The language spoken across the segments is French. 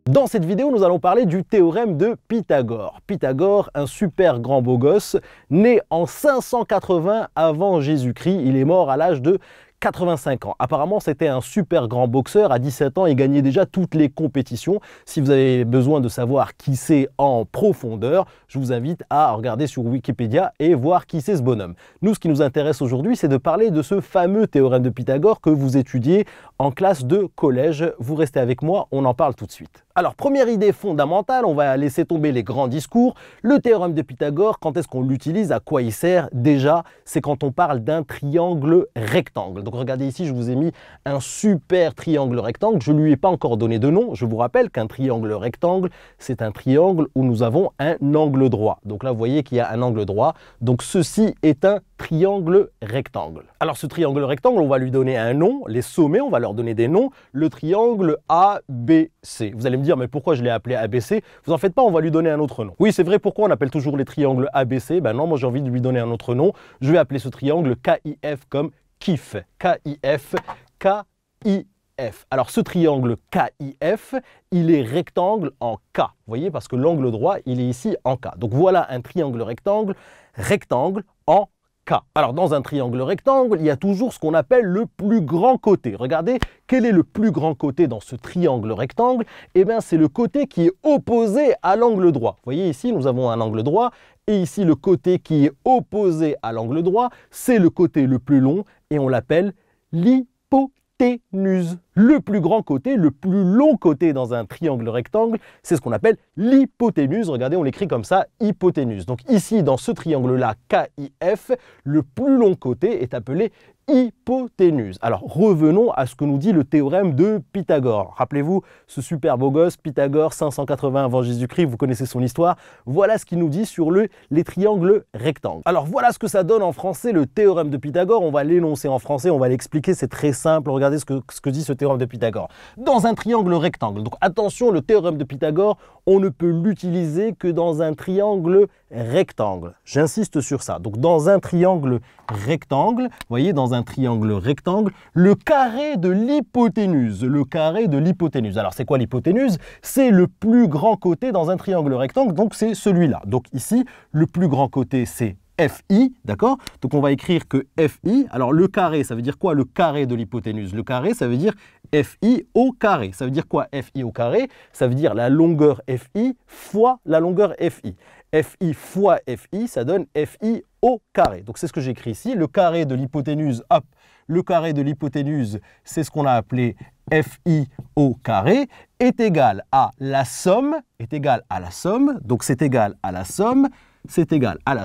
Dans cette vidéo, nous allons parler du théorème de Pythagore. Pythagore, un super grand beau gosse, né en 580 avant Jésus-Christ. Il est mort à l'âge de 85 ans. Apparemment, c'était un super grand boxeur. À 17 ans, il gagnait déjà toutes les compétitions. Si vous avez besoin de savoir qui c'est en profondeur, je vous invite à regarder sur Wikipédia et voir qui c'est ce bonhomme. Nous, ce qui nous intéresse aujourd'hui, c'est de parler de ce fameux théorème de Pythagore que vous étudiez en classe de collège. Vous restez avec moi, on en parle tout de suite. Alors, première idée fondamentale, on va laisser tomber les grands discours. Le théorème de Pythagore, quand est-ce qu'on l'utilise, à quoi il sert? Déjà, c'est quand on parle d'un triangle rectangle. Donc regardez ici, je vous ai mis un super triangle rectangle. Je ne lui ai pas encore donné de nom. Je vous rappelle qu'un triangle rectangle, c'est un triangle où nous avons un angle droit. Donc là, vous voyez qu'il y a un angle droit. Donc ceci est un triangle rectangle. Alors ce triangle rectangle, on va lui donner un nom. Les sommets, on va leur donner des noms. Le triangle ABC. Vous allez me dire, mais pourquoi je l'ai appelé ABC? Vous en faites pas, on va lui donner un autre nom. Oui, c'est vrai, pourquoi on appelle toujours les triangles ABC? Ben non, moi j'ai envie de lui donner un autre nom. Je vais appeler ce triangle KIF comme KIF. KIF, KIF. Alors ce triangle KIF, il est rectangle en K. Vous voyez, parce que l'angle droit, il est ici en K. Donc voilà un triangle rectangle en K. Alors dans un triangle rectangle, il y a toujours ce qu'on appelle le plus grand côté. Regardez, quel est le plus grand côté dans ce triangle rectangle? Eh bien c'est le côté qui est opposé à l'angle droit. Vous voyez ici, nous avons un angle droit et ici le côté qui est opposé à l'angle droit, c'est le côté le plus long et on l'appelle l'hypoténuse. Le plus grand côté, le plus long côté dans un triangle rectangle, c'est ce qu'on appelle l'hypoténuse. Regardez, on l'écrit comme ça, hypoténuse. Donc ici, dans ce triangle-là, KIF, le plus long côté est appelé hypoténuse. Alors revenons à ce que nous dit le théorème de Pythagore. Rappelez-vous, ce super beau gosse, Pythagore, 580 avant Jésus-Christ, vous connaissez son histoire. Voilà ce qu'il nous dit sur les triangles rectangles. Alors voilà ce que ça donne en français, le théorème de Pythagore. On va l'énoncer en français, on va l'expliquer, c'est très simple. Regardez ce que dit ce théorème de Pythagore. Dans un triangle rectangle, donc attention, le théorème de Pythagore, on ne peut l'utiliser que dans un triangle rectangle. J'insiste sur ça. Donc dans un triangle rectangle, vous voyez, dans un triangle rectangle, le carré de l'hypoténuse. Le carré de l'hypoténuse. Alors c'est quoi l'hypoténuse? C'est le plus grand côté dans un triangle rectangle, donc c'est celui-là. Donc ici, le plus grand côté, c'est FI, d'accord? Donc on va écrire que FI, alors le carré, ça veut dire quoi le carré de l'hypoténuse? Le carré, ça veut dire FI au carré. Ça veut dire quoi FI au carré? Ça veut dire la longueur FI fois la longueur FI. FI fois FI, ça donne FI au carré. Donc c'est ce que j'écris ici. Le carré de l'hypoténuse, hop, le carré de l'hypoténuse, c'est ce qu'on a appelé FI au carré, est égal à la somme, donc c'est égal à la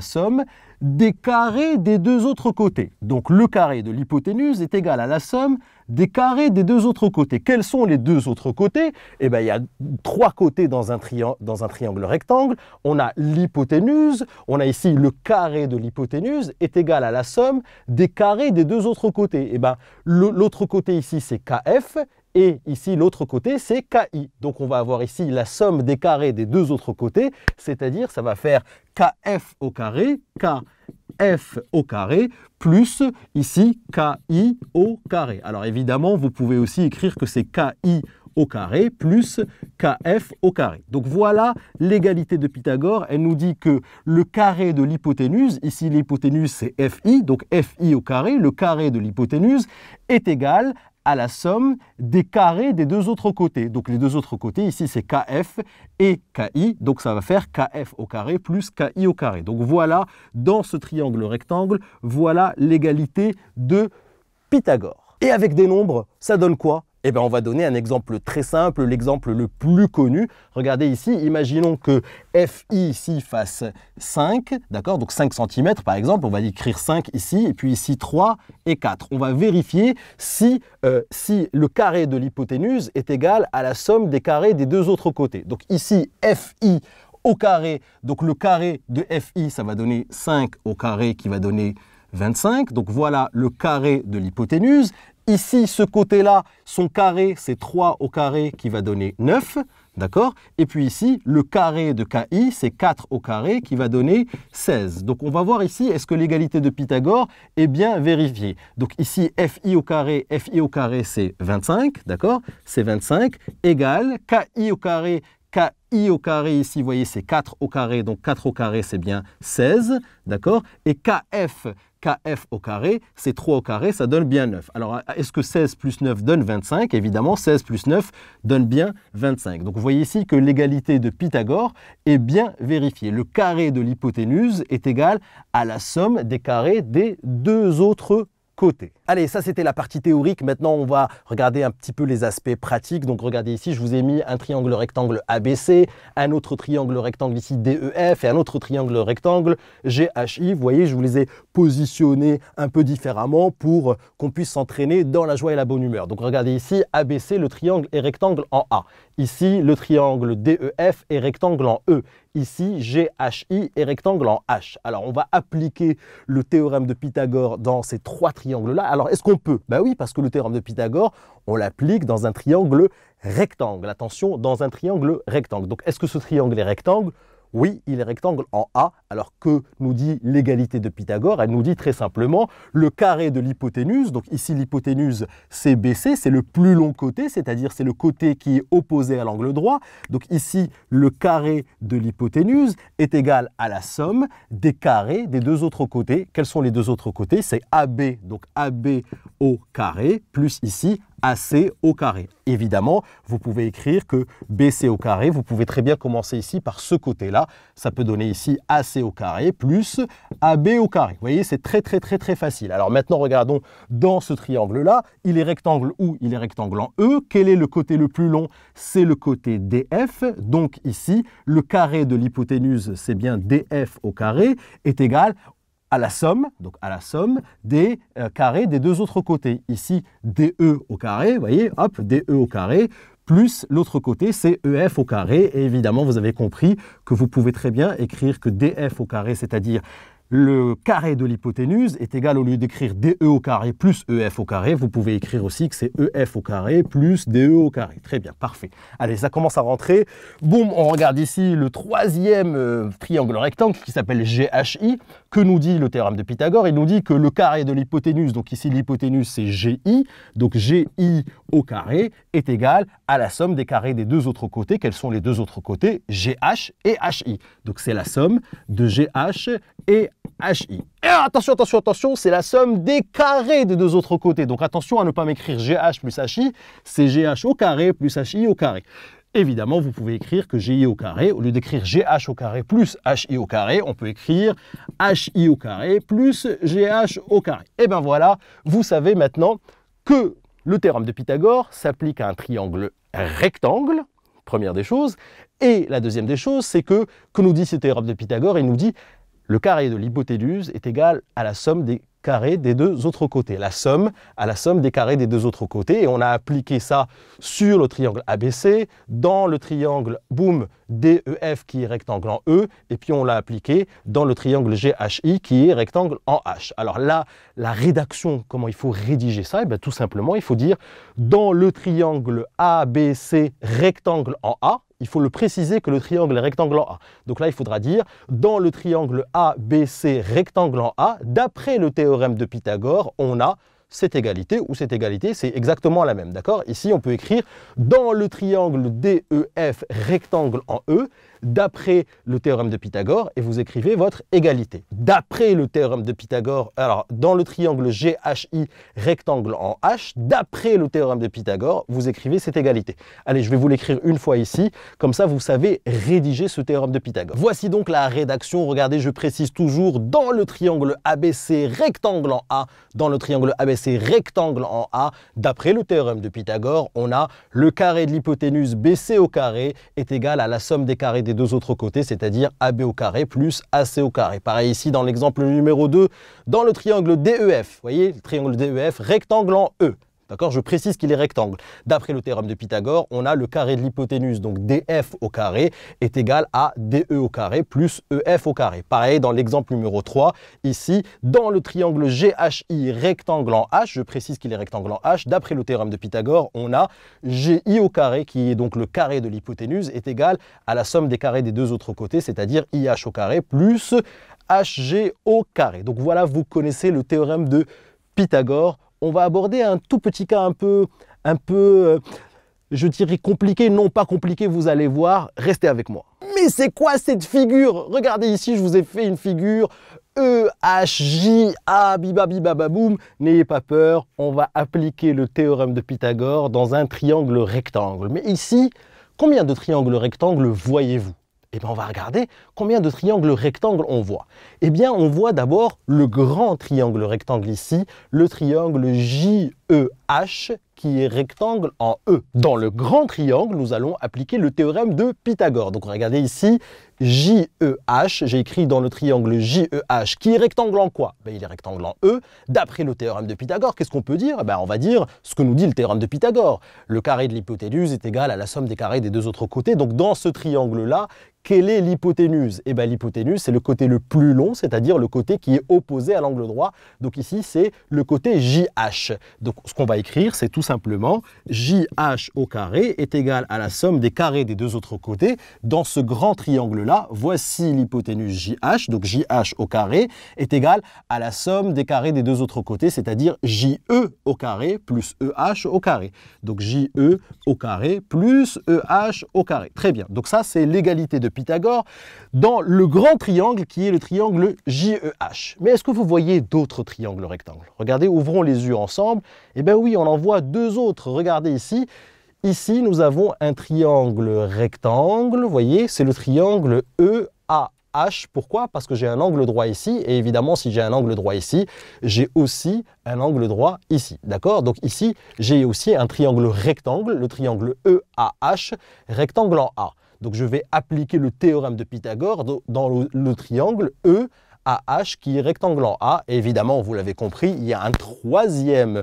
somme, des carrés des deux autres côtés. Donc le carré de l'hypoténuse est égal à la somme des carrés des deux autres côtés. Quels sont les deux autres côtés? Eh bien, il y a trois côtés dans un triangle rectangle. On a l'hypoténuse, on a ici le carré de l'hypoténuse est égal à la somme des carrés des deux autres côtés. Eh bien, l'autre côté ici, c'est KF. Et ici, l'autre côté, c'est KI. Donc, on va avoir ici la somme des carrés des deux autres côtés, c'est-à-dire, ça va faire KF au carré, plus ici KI au carré. Alors, évidemment, vous pouvez aussi écrire que c'est KI au carré plus KF au carré. Donc voilà l'égalité de Pythagore. Elle nous dit que le carré de l'hypoténuse, ici l'hypoténuse c'est FI, donc FI au carré, le carré de l'hypoténuse est égal à la somme des carrés des deux autres côtés. Donc les deux autres côtés, ici c'est KF et KI, donc ça va faire KF au carré plus KI au carré. Donc voilà, dans ce triangle rectangle, voilà l'égalité de Pythagore. Et avec des nombres, ça donne quoi? Eh bien, on va donner un exemple très simple, l'exemple le plus connu. Regardez ici, imaginons que FI ici fasse 5, d'accord? Donc 5 cm par exemple, on va écrire 5 ici, et puis ici 3 et 4. On va vérifier si le carré de l'hypoténuse est égal à la somme des carrés des deux autres côtés. Donc ici, FI au carré, donc le carré de FI, ça va donner 5 au carré qui va donner 25. Donc voilà le carré de l'hypoténuse. Ici, ce côté-là, son carré, c'est 3 au carré qui va donner 9. d'accord? Et puis ici, le carré de KI, c'est 4 au carré qui va donner 16. Donc on va voir ici, est-ce que l'égalité de Pythagore est bien vérifiée? Donc ici, FI au carré, c'est 25, d'accord? C'est 25, égale KI au carré ici, vous voyez, c'est 4 au carré, donc 4 au carré, c'est bien 16, d'accord? Et KF au carré, c'est 3 au carré, ça donne bien 9. Alors, est-ce que 16 plus 9 donne 25? Évidemment, 16 plus 9 donne bien 25. Donc, vous voyez ici que l'égalité de Pythagore est bien vérifiée. Le carré de l'hypoténuse est égal à la somme des carrés des deux autres côté. Allez, ça c'était la partie théorique. Maintenant, on va regarder un petit peu les aspects pratiques. Donc, regardez ici, je vous ai mis un triangle rectangle ABC, un autre triangle rectangle ici DEF et un autre triangle rectangle GHI. Vous voyez, je vous les ai positionnés un peu différemment pour qu'on puisse s'entraîner dans la joie et la bonne humeur. Donc, regardez ici, ABC, le triangle est rectangle en A. Ici, le triangle DEF est rectangle en E. Ici, GHI est rectangle en H. Alors, on va appliquer le théorème de Pythagore dans ces trois triangles-là. Alors, est-ce qu'on peut? Ben oui, parce que le théorème de Pythagore, on l'applique dans un triangle rectangle. Attention, dans un triangle rectangle. Donc, est-ce que ce triangle est rectangle? Oui, il est rectangle en A, alors que nous dit l'égalité de Pythagore? Elle nous dit très simplement le carré de l'hypoténuse. Donc ici, l'hypoténuse, c'est BC, c'est le plus long côté, c'est-à-dire c'est le côté qui est opposé à l'angle droit. Donc ici, le carré de l'hypoténuse est égal à la somme des carrés des deux autres côtés. Quels sont les deux autres côtés? C'est AB, donc AB au carré, plus ici AC au carré. Évidemment, vous pouvez écrire que BC au carré, vous pouvez très bien commencer ici par ce côté-là. Ça peut donner ici AC au carré plus AB au carré. Vous voyez, c'est très facile. Alors maintenant, regardons dans ce triangle-là. Il est rectangle où? Il est rectangle en E. Quel est le côté le plus long? C'est le côté DF. Donc ici, le carré de l'hypoténuse, c'est bien DF au carré, est égal à la somme, donc à la somme des carrés des deux autres côtés. Ici, DE au carré, vous voyez, hop, DE au carré, plus l'autre côté, c'est EF au carré. Et évidemment, vous avez compris que vous pouvez très bien écrire que DF au carré, c'est-à-dire le carré de l'hypoténuse, est égal, au lieu d'écrire DE au carré plus EF au carré, vous pouvez écrire aussi que c'est EF au carré plus DE au carré. Très bien, parfait. Allez, ça commence à rentrer. Boum, on regarde ici le troisième triangle rectangle qui s'appelle GHI. Que nous dit le théorème de Pythagore? Il nous dit que le carré de l'hypoténuse, donc ici l'hypoténuse c'est GI, donc GI au carré est égal à la somme des carrés des deux autres côtés. Quels sont les deux autres côtés? GH et HI. Donc c'est la somme de GH et HI. Et attention, c'est la somme des carrés des deux autres côtés. Donc attention à ne pas m'écrire GH plus HI, c'est GH au carré plus HI au carré. Évidemment, vous pouvez écrire que GI au carré, au lieu d'écrire GH au carré plus HI au carré, on peut écrire HI au carré plus GH au carré. Et bien voilà, vous savez maintenant que le théorème de Pythagore s'applique à un triangle rectangle, première des choses. Et la deuxième des choses, c'est que nous dit ce théorème de Pythagore? Il nous dit le carré de l'hypoténuse est égal à la somme des carrés des deux autres côtés. La somme à la somme des carrés des deux autres côtés. Et on a appliqué ça sur le triangle ABC, dans le triangle, boum, DEF qui est rectangle en E, et puis on l'a appliqué dans le triangle GHI qui est rectangle en H. Alors là, la rédaction, comment il faut rédiger ça? Et bien tout simplement, il faut dire dans le triangle ABC rectangle en A, il faut le préciser que le triangle est rectangle en A. Donc là, il faudra dire dans le triangle ABC rectangle en A, d'après le théorème de Pythagore, on a cette égalité, ou cette égalité, c'est exactement la même, d'accord? Ici, on peut écrire dans le triangle DEF rectangle en E, d'après le théorème de Pythagore, et vous écrivez votre égalité. D'après le théorème de Pythagore, alors dans le triangle GHI rectangle en H, d'après le théorème de Pythagore, vous écrivez cette égalité. Allez, je vais vous l'écrire une fois ici, comme ça vous savez rédiger ce théorème de Pythagore. Voici donc la rédaction, regardez, je précise toujours dans le triangle ABC rectangle en A, dans le triangle ABC rectangle en A, d'après le théorème de Pythagore, on a le carré de l'hypoténuse BC au carré est égal à la somme des carrés des deux autres côtés, c'est-à-dire AB au carré plus AC au carré. Pareil ici dans l'exemple numéro 2, dans le triangle DEF, vous voyez, le triangle DEF rectangle en E. D'accord? Je précise qu'il est rectangle. D'après le théorème de Pythagore, on a le carré de l'hypoténuse, donc df au carré est égal à de au carré plus ef au carré. Pareil dans l'exemple numéro 3, ici, dans le triangle GHI rectangle en H, je précise qu'il est rectangle en H, d'après le théorème de Pythagore, on a GI au carré, qui est donc le carré de l'hypoténuse, est égal à la somme des carrés des deux autres côtés, c'est-à-dire IH au carré plus HG au carré. Donc voilà, vous connaissez le théorème de Pythagore. On va aborder un tout petit cas un peu je dirais compliqué, non pas compliqué, vous allez voir, restez avec moi. Mais c'est quoi cette figure? Regardez ici, je vous ai fait une figure E, H, J, A, biba, biba, baboum. N'ayez pas peur, on va appliquer le théorème de Pythagore dans un triangle rectangle. Mais ici, combien de triangles rectangles voyez-vous? Eh bien, on va regarder combien de triangles rectangles on voit. Eh bien, on voit d'abord le grand triangle rectangle ici, le triangle JEH, qui est rectangle en E. Dans le grand triangle, nous allons appliquer le théorème de Pythagore. Donc, regardez ici, JEH, j'ai écrit dans le triangle JEH, qui est rectangle en quoi? Ben, il est rectangle en E. D'après le théorème de Pythagore, qu'est-ce qu'on peut dire? Ben, on va dire ce que nous dit le théorème de Pythagore. Le carré de l'hypoténuse est égal à la somme des carrés des deux autres côtés. Donc, dans ce triangle-là, quelle est l'hypoténuse? Eh bien, l'hypoténuse, c'est le côté le plus long, c'est-à-dire le côté qui est opposé à l'angle droit. Donc ici, c'est le côté JH. Donc, ce qu'on va écrire, c'est tout simplement JH au carré est égal à la somme des carrés des deux autres côtés. Dans ce grand triangle-là, voici l'hypoténuse JH. Donc, JH au carré est égal à la somme des carrés des deux autres côtés, c'est-à-dire JE au carré plus EH au carré. Donc, JE au carré plus EH au carré. Très bien. Donc, ça, c'est l'égalité de Pythagore dans le grand triangle qui est le triangle JEH. Mais est-ce que vous voyez d'autres triangles rectangles? Regardez, ouvrons les yeux ensemble. Eh bien oui, on en voit deux autres. Regardez ici. Ici, nous avons un triangle rectangle. Vous voyez, c'est le triangle EAH. Pourquoi? Parce que j'ai un angle droit ici. Et évidemment, si j'ai un angle droit ici, j'ai aussi un angle droit ici. D'accord? Donc ici, j'ai aussi un triangle rectangle, le triangle EAH, rectangle en A. Donc, je vais appliquer le théorème de Pythagore dans le triangle EAH qui est rectangle en A. Et évidemment, vous l'avez compris, il y a un troisième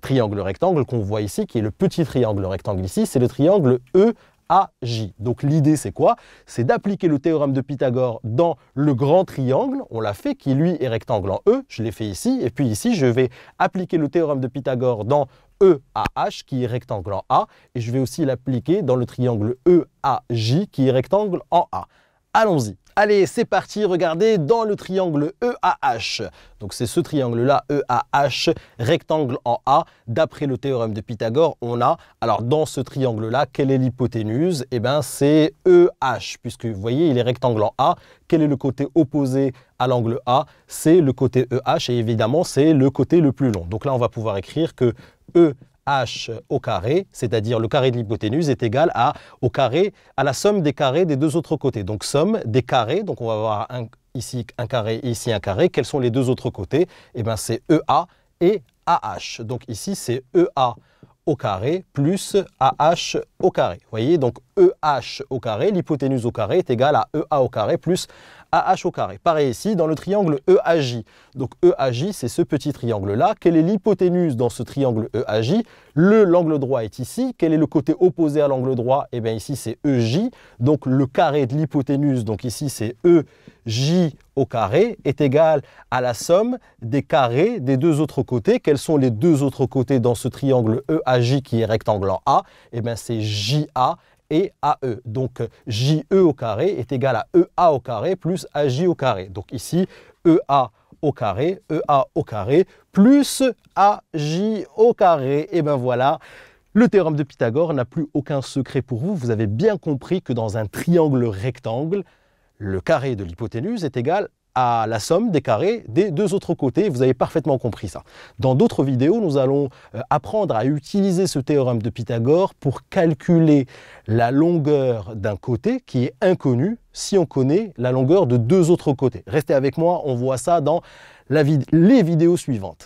triangle rectangle qu'on voit ici, qui est le petit triangle rectangle ici, c'est le triangle EAJ. Donc, l'idée, c'est quoi? C'est d'appliquer le théorème de Pythagore dans le grand triangle. On l'a fait, qui lui est rectangle en E. Je l'ai fait ici. Et puis ici, je vais appliquer le théorème de Pythagore dans EAH qui est rectangle en A et je vais aussi l'appliquer dans le triangle EAJ qui est rectangle en A. Allons-y. Allez, c'est parti, regardez dans le triangle EAH. Donc c'est ce triangle-là, EAH, rectangle en A. D'après le théorème de Pythagore, on a, alors dans ce triangle-là, quelle est l'hypoténuse? Eh bien c'est EH, puisque vous voyez, il est rectangle en A. Quel est le côté opposé à l'angle A? C'est le côté EH et évidemment, c'est le côté le plus long. Donc là, on va pouvoir écrire que EH au carré, c'est-à-dire le carré de l'hypoténuse, est égal à la somme des carrés des deux autres côtés. Donc somme des carrés, donc on va avoir ici un carré et ici un carré. Quels sont les deux autres côtés? Eh bien c'est EA et AH. Donc ici c'est EA au carré plus AH au carré. Vous voyez, donc EH au carré, l'hypoténuse au carré est égal à EA au carré plus AH au carré. Pareil ici, dans le triangle EAJ. Donc EAJ, c'est ce petit triangle-là. Quelle est l'hypoténuse dans ce triangle EAJ? L'angle droit est ici. Quel est le côté opposé à l'angle droit? Eh bien ici, c'est EJ. Donc le carré de l'hypoténuse, donc ici, c'est EJ au carré, est égal à la somme des carrés des deux autres côtés. Quels sont les deux autres côtés dans ce triangle EAJ qui est rectangle en A? Eh bien c'est JA et AE. Donc JE au carré est égal à EA au carré plus AJ au carré. Donc ici, EA au carré plus AJ au carré. Et bien voilà, le théorème de Pythagore n'a plus aucun secret pour vous. Vous avez bien compris que dans un triangle rectangle, le carré de l'hypoténuse est égal à la somme des carrés des deux autres côtés. Vous avez parfaitement compris ça. Dans d'autres vidéos, nous allons apprendre à utiliser ce théorème de Pythagore pour calculer la longueur d'un côté qui est inconnue si on connaît la longueur de deux autres côtés. Restez avec moi, on voit ça dans les vidéos suivantes.